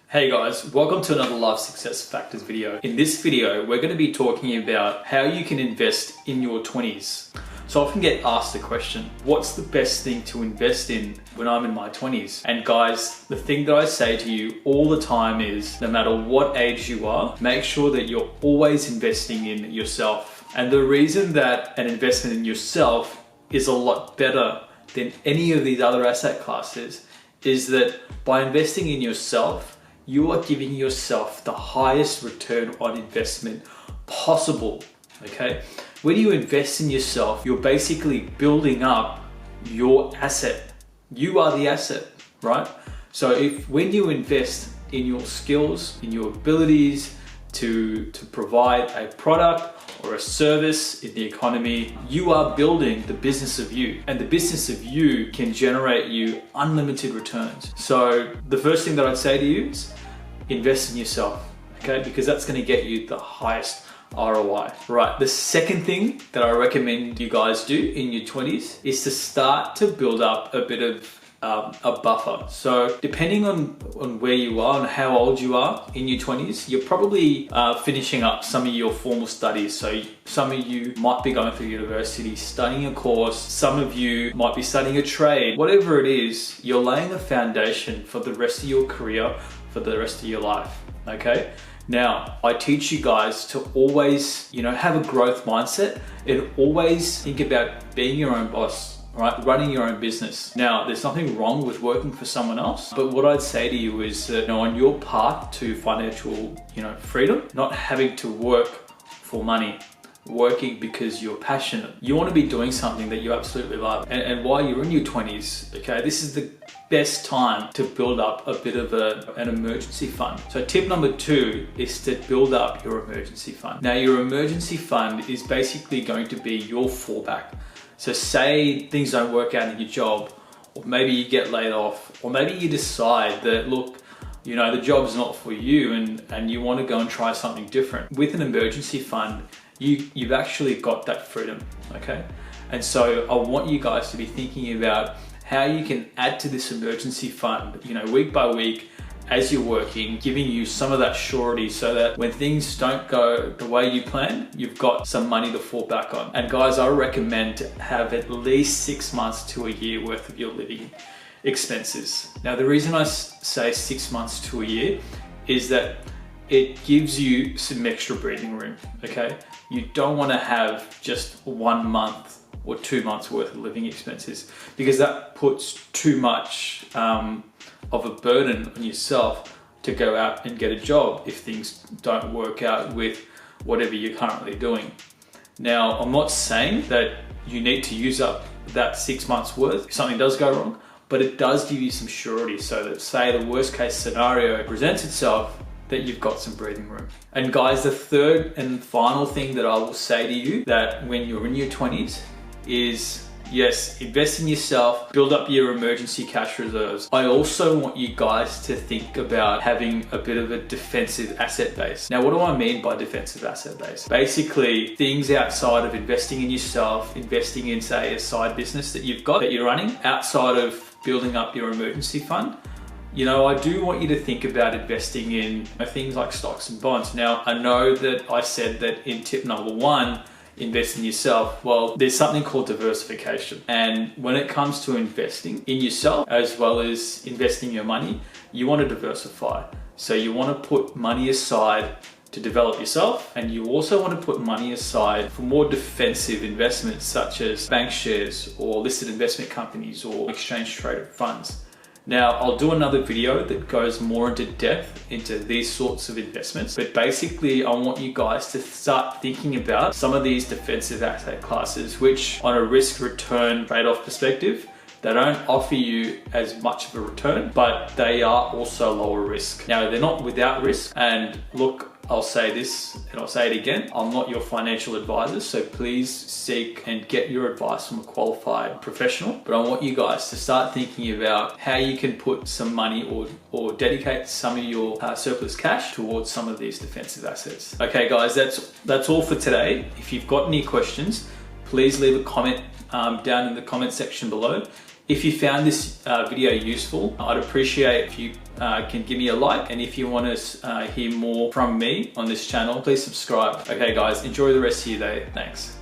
Hey guys, welcome to another Life Success Factors video. In this video, we're going to be talking about how you can invest in your 20s. So I often get asked the question, what's the best thing to invest in when I'm in my 20s? And guys, the thing that I say to you all the time is, no matter what age you are, make sure that you're always investing in yourself. And the reason that an investment in yourself is a lot better than any of these other asset classes is that by investing in yourself, you are giving yourself the highest return on investment possible, okay? When you invest in yourself, you're basically building up your asset. You are the asset, right? So when you invest in your skills, in your abilities to provide a product or a service in the economy, you are building the business of you, and the business of you can generate you unlimited returns. So the first thing that I'd say to you is invest in yourself, okay? Because that's going to get you the highest ROI. Right, the second thing that I recommend you guys do in your 20s is to start to build up a bit of a buffer. So depending on where you are and how old you are in your 20s, you're probably finishing up some of your formal studies. So some of you might be going through university, studying a course. Some of you might be studying a trade. Whatever it is, you're laying a foundation for the rest of your career, for the rest of your life, okay? Now, I teach you guys to always, have a growth mindset and always think about being your own boss, right? Running your own business. Now, there's nothing wrong with working for someone else, but what I'd say to you is that, on your path to financial, freedom, not having to work for money, working because you're passionate. You want to be doing something that you absolutely love. And while you're in your 20s, okay, this is the best time to build up a bit of an emergency fund. So tip number 2 is to build up your emergency fund. Now, your emergency fund is basically going to be your fallback. So say things don't work out in your job, or maybe you get laid off, or maybe you decide that, look, the job's not for you and you want to go and try something different. With an emergency fund, you've actually got that freedom, okay? And so I want you guys to be thinking about how you can add to this emergency fund, week by week as you're working, giving you some of that surety so that when things don't go the way you plan, you've got some money to fall back on. And guys, I recommend to have at least 6 months to a year worth of your living expenses. Now, the reason I say 6 months to a year is that it gives you some extra breathing room, okay? You don't want to have just 1 month or 2 months worth of living expenses, because that puts too much of a burden on yourself to go out and get a job if things don't work out with whatever you're currently doing. Now, I'm not saying that you need to use up that 6 months worth if something does go wrong, but it does give you some surety so that, say, the worst case scenario presents itself, that you've got some breathing room. And guys, the third and final thing that I will say to you, that when you're in your 20s is, yes, invest in yourself, build up your emergency cash reserves. I also want you guys to think about having a bit of a defensive asset base. Now, what do I mean by defensive asset base? Basically, things outside of investing in yourself, investing in, say, a side business that you've got, that you're running, outside of building up your emergency fund. I do want you to think about investing in things like stocks and bonds. Now, I know that I said that in tip number 1, invest in yourself. Well, there's something called diversification. And when it comes to investing in yourself, as well as investing your money, you want to diversify. So you want to put money aside to develop yourself, and you also want to put money aside for more defensive investments such as bank shares or listed investment companies or exchange traded funds. Now, I'll do another video that goes more into depth into these sorts of investments, but basically I want you guys to start thinking about some of these defensive asset classes, which on a risk return trade-off perspective, they don't offer you as much of a return, but they are also lower risk. Now, they're not without risk, and look, I'll say this and I'll say it again, I'm not your financial advisor, so please seek and get your advice from a qualified professional. But I want you guys to start thinking about how you can put some money or dedicate some of your surplus cash towards some of these defensive assets. Okay guys, that's all for today. If you've got any questions, please leave a comment down in the comment section below. If you found this video useful, I'd appreciate if you can give me a like, and if you want to hear more from me on this channel, please subscribe. Okay guys, enjoy the rest of your day. Thanks.